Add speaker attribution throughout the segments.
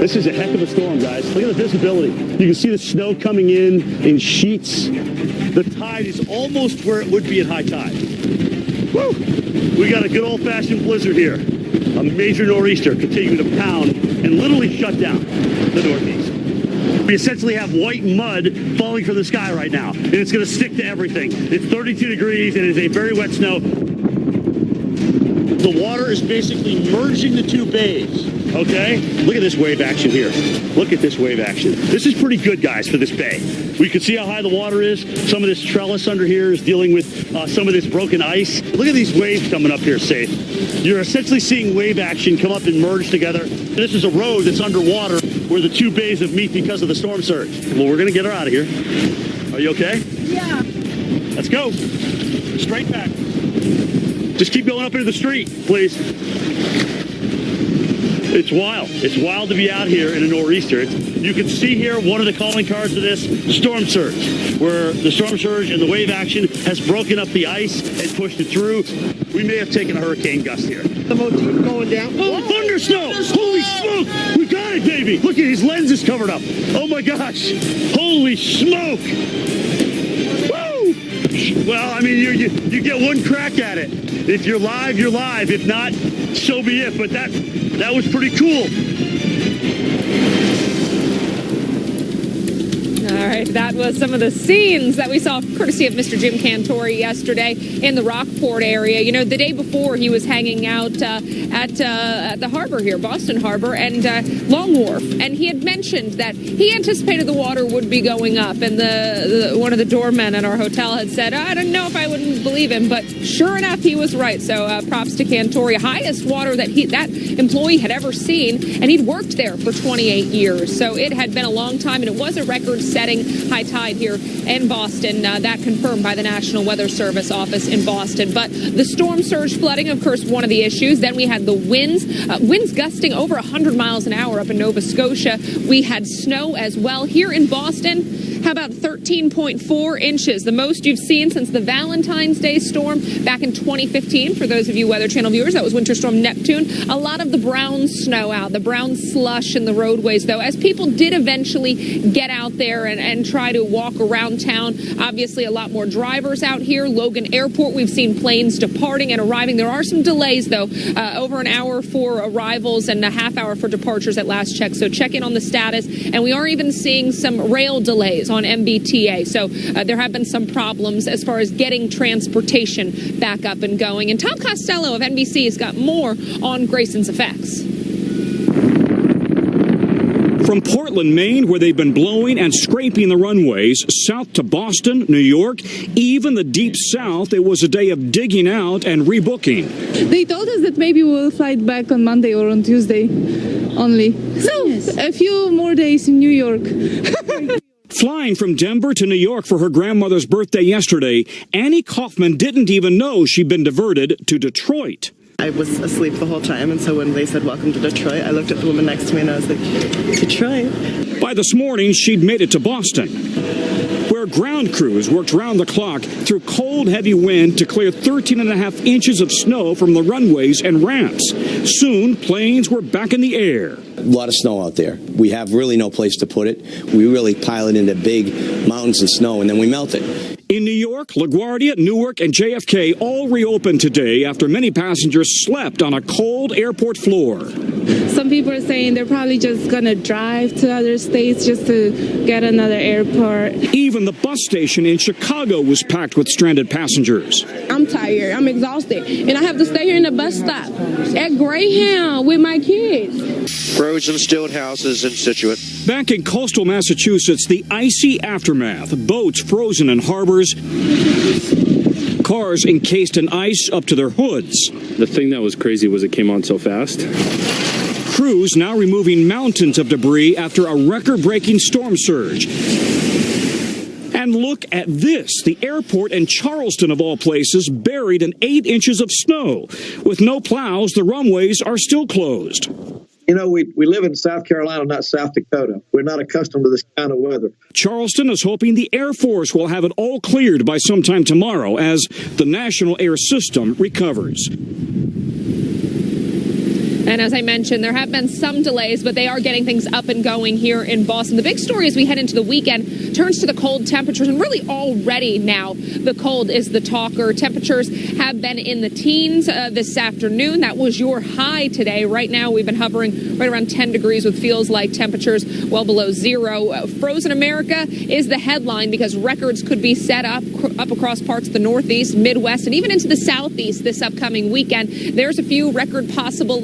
Speaker 1: This is a heck of a storm, guys. Look at the visibility. You can see the snow coming in sheets. The tide is almost where it would be at high tide. Woo! We got a good old-fashioned blizzard here. A major nor'easter continuing to pound and literally shut down the Northeast. We essentially have white mud falling from the sky right now, and it's going to stick to everything. It's 32 degrees, and it is a very wet snow. The water is basically merging the two bays, okay? Look at this wave action here. Look at this wave action. This is pretty good, guys, for this bay. We can see how high the water is. Some of this trellis under here is dealing with some of this broken ice. Look at these waves coming up here, Safe. You're essentially seeing wave action come up and merge together. This is a road that's underwater where the two bays have meet because of the storm surge. Well, we're going to get her out of here. Are you okay?
Speaker 2: Yeah.
Speaker 1: Let's go. Straight back. Just keep going up into the street, please. It's wild. It's wild to be out here in a nor'easter. You can see here one of the calling cards of this, storm surge, where the storm surge and the wave action has broken up the ice and pushed it through. We may have taken a hurricane gust here.
Speaker 3: The motif going down.
Speaker 1: Oh, thunder snow! Holy smoke! We got it, baby! Look at his lens is covered up. Oh my gosh! Holy smoke! Woo! Well, I mean, you get one crack at it. If you're live, you're live. If not, so be it. But that was pretty cool.
Speaker 2: All right, that was some of the scenes that we saw courtesy of Mr. Jim Cantori yesterday in the Rockport area. You know, the day before he was hanging out at the harbor here, Boston Harbor, and Long Wharf, and he had mentioned that he anticipated the water would be going up, and one of the doormen at our hotel had said, I don't know if I wouldn't believe him, but sure enough, he was right. So props to Cantori. Highest water that that employee had ever seen, and he'd worked there for 28 years. So it had been a long time, and it was a record-setting high tide here in Boston. That confirmed by the National Weather Service office in Boston. But the storm surge flooding, of course, one of the issues. Then we had the winds gusting over 100 miles an hour up in Nova Scotia. We had snow as well here in Boston. How about 13.4 inches, the most you've seen since the Valentine's Day storm back in 2015. For those of you Weather Channel viewers, that was Winter Storm Neptune. A lot of the brown snow out, the brown slush in the roadways, though, as people did eventually get out there and try to walk around town. Obviously, a lot more drivers out here. Logan Airport, we've seen planes departing and arriving. There are some delays, though, over an hour for arrivals and a half hour for departures at last check. So check in on the status. And we are even seeing some rail delays on MBTA. So there have been some problems as far as getting transportation back up and going. And Tom Costello of NBC has got more on Grayson's effects.
Speaker 4: From Portland, Maine, where they've been blowing and scraping the runways, south to Boston, New York, even the deep south, it was a day of digging out and rebooking.
Speaker 5: They told us that maybe we'll fly back on Monday or on Tuesday only. So, a few more days in New York.
Speaker 4: Flying from Denver to New York for her grandmother's birthday yesterday, Annie Kaufman didn't even know she'd been diverted to Detroit.
Speaker 6: I was asleep the whole time, and so when they said, welcome to Detroit, I looked at the woman next to me and I was like, Detroit?
Speaker 4: By this morning, she'd made it to Boston, where ground crews worked round the clock through cold, heavy wind to clear 13.5 inches of snow from the runways and ramps. Soon, planes were back in the air.
Speaker 7: A lot of snow out there. We have really no place to put it. We really pile it into big mountains of snow, and then we melt it.
Speaker 4: In New York, LaGuardia, Newark, and JFK all reopened today after many passengers slept on a cold airport floor.
Speaker 5: Some people are saying they're probably just going to drive to other states just to get another airport.
Speaker 4: Even the bus station in Chicago was packed with stranded passengers.
Speaker 8: I'm tired. I'm exhausted. And I have to stay here in the bus stop at Greyhound with my kids.
Speaker 9: Frozen stilled houses in Situate.
Speaker 4: Back in coastal Massachusetts, the icy aftermath. Boats frozen in harbors. Cars encased in ice up to their hoods.
Speaker 10: The thing that was crazy was it came on so fast.
Speaker 4: Crews now removing mountains of debris after a record-breaking storm surge. And look at this. The airport in Charleston, of all places, buried in 8 inches of snow. With no plows, the runways are still closed.
Speaker 3: You know, we live in South Carolina, not South Dakota. We're not accustomed to this kind of weather.
Speaker 4: Charleston is hoping the Air Force will have it all cleared by sometime tomorrow as the national air system recovers.
Speaker 2: And as I mentioned, there have been some delays, but they are getting things up and going here in Boston. The big story as we head into the weekend turns to the cold temperatures, and really already now the cold is the talker. Temperatures have been in the teens this afternoon. That was your high today. Right now we've been hovering right around 10 degrees with feels like temperatures well below zero. Frozen America is the headline because records could be set up across parts of the Northeast, Midwest, and even into the Southeast this upcoming weekend. There's a few record possible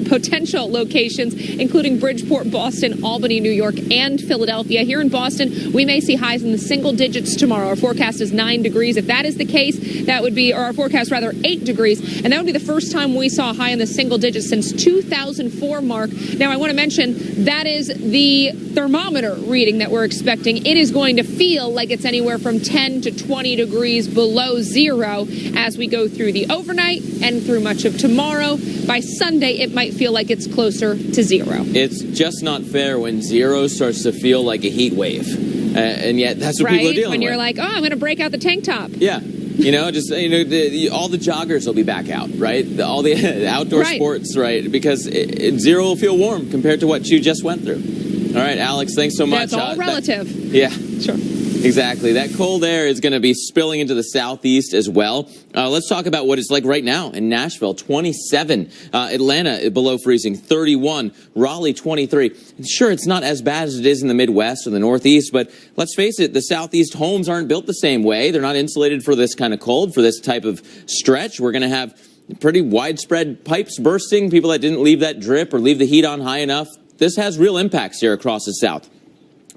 Speaker 2: potential locations, including Bridgeport, Boston, Albany, New York, and Philadelphia. Here in Boston, we may see highs in the single digits tomorrow. Our forecast is 9 degrees. If that is the case, that would be, or our forecast rather, 8 degrees, and that would be the first time we saw a high in the single digits since 2004 mark. Now, I want to mention that is the thermometer reading that we're expecting. It is going to feel like it's anywhere from 10 to 20 degrees below zero as we go through the overnight and through much of tomorrow. By Sunday, it might feel like it's closer to zero.
Speaker 11: It's just not fair when zero starts to feel like a heat wave. And yet that's what people are dealing with.
Speaker 2: When you're like, oh, I'm going to break out the tank top.
Speaker 11: Yeah. You know, just, all the joggers will be back out, right? All the outdoor sports, right? Because zero will feel warm compared to what you just went through. All right, Alex, thanks so much.
Speaker 2: That's all relative.
Speaker 11: Yeah. Sure. Exactly. That cold air is going to be spilling into the southeast as well. Let's talk about what it's like right now in Nashville, 27. Atlanta below freezing, 31. Raleigh, 23. Sure, it's not as bad as it is in the Midwest or the Northeast, but let's face it, the Southeast homes aren't built the same way. They're not insulated for this kind of cold, for this type of stretch. We're going to have pretty widespread pipes bursting, people that didn't leave that drip or leave the heat on high enough. This has real impacts here across the South.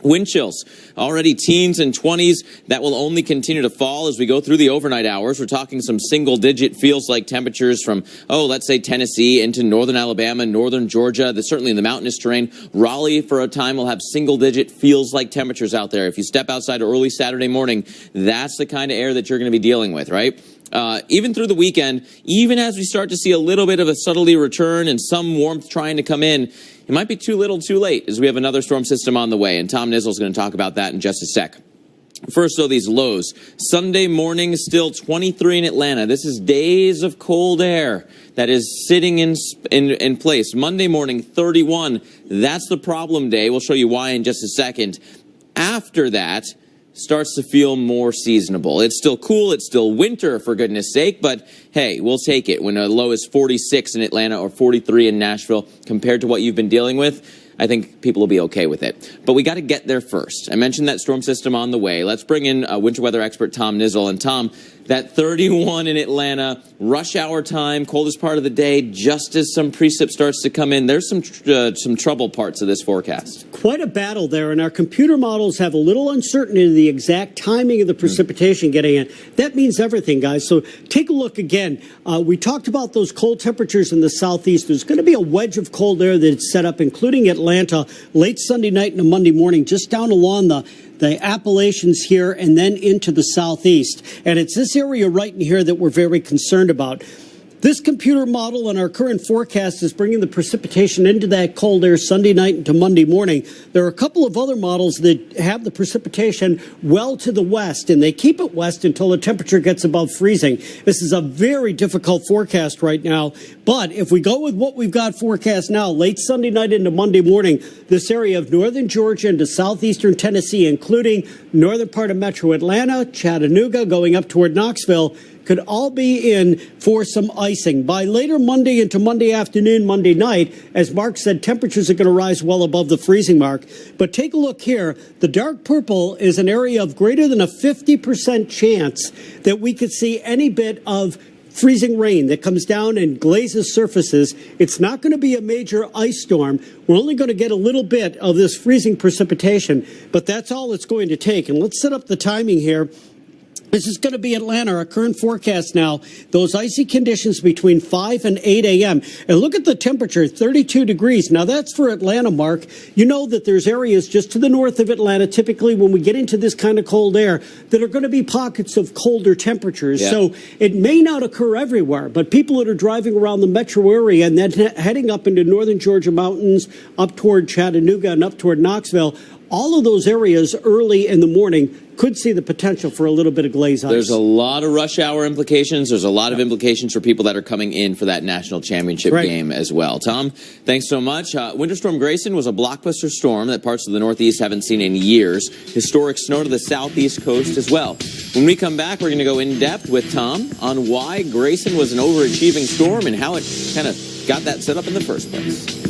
Speaker 11: Wind chills, already teens and 20s. That will only continue to fall as we go through the overnight hours. We're talking some single-digit feels-like temperatures from, let's say Tennessee into northern Alabama, northern Georgia. Certainly in the mountainous terrain. Raleigh, for a time, will have single-digit feels-like temperatures out there. If you step outside early Saturday morning, that's the kind of air that you're going to be dealing with, right? Even through the weekend, even as we start to see a little bit of a subtlety return and some warmth trying to come in, it might be too little too late as we have another storm system on the way. And Tom Nizzle's going to talk about that in just a sec. First, though, these lows. Sunday morning, still 23 in Atlanta. This is days of cold air that is sitting in place. Monday morning, 31. That's the problem day. We'll show you why in just a second. After that, starts to feel more seasonable. It's still cool. It's still winter, for goodness sake. But, hey, we'll take it when a low is 46 in Atlanta or 43 in Nashville compared to what you've been dealing with. I think people will be okay with it. But we got to get there first. I mentioned that storm system on the way. Let's bring in winter weather expert Tom Nizzle. And, Tom, that 31 in Atlanta, rush hour time, coldest part of the day, just as some precip starts to come in. There's some trouble parts of this forecast.
Speaker 12: Quite a battle there, and our computer models have a little uncertainty in the exact timing of the precipitation getting in. That means everything, guys. So take a look again. We talked about those cold temperatures in the southeast. There's going to be a wedge of cold air that's set up, including Atlanta, late Sunday night and a Monday morning, just down along the Appalachians here and then into the southeast. And it's this area right in here that we're very concerned about. This computer model and our current forecast is bringing the precipitation into that cold air Sunday night into Monday morning. There are a couple of other models that have the precipitation well to the west, and they keep it west until the temperature gets above freezing. This is a very difficult forecast right now. But if we go with what we've got forecast now, late Sunday night into Monday morning, this area of northern Georgia into southeastern Tennessee, including northern part of metro Atlanta, Chattanooga, going up toward Knoxville, could all be in for some icing. By later Monday into Monday afternoon, Monday night, as Mark said, temperatures are going to rise well above the freezing mark. But take a look here. The dark purple is an area of greater than a 50% chance that we could see any bit of freezing rain that comes down and glazes surfaces. It's not going to be a major ice storm. We're only going to get a little bit of this freezing precipitation, but that's all it's going to take. And let's set up the timing here. This is going to be Atlanta, our current forecast now. Those icy conditions between 5 and 8 a.m. And look at the temperature, 32 degrees. Now, that's for Atlanta, Mark. You know that there's areas just to the north of Atlanta, typically when we get into this kind of cold air, that are going to be pockets of colder temperatures. Yeah. So it may not occur everywhere, but people that are driving around the metro area and then heading up into northern Georgia mountains, up toward Chattanooga and up toward Knoxville, all of those areas early in the morning could see the potential for a little bit of glaze ice.
Speaker 11: There's a lot of rush hour implications. There's a lot of implications for people that are coming in for that national championship game as well. Tom, thanks so much. Winter Storm Grayson was a blockbuster storm that parts of the Northeast haven't seen in years. Historic snow to the southeast coast as well. When we come back, we're going to go in depth with Tom on why Grayson was an overachieving storm and how it kind of got that set up in the first place.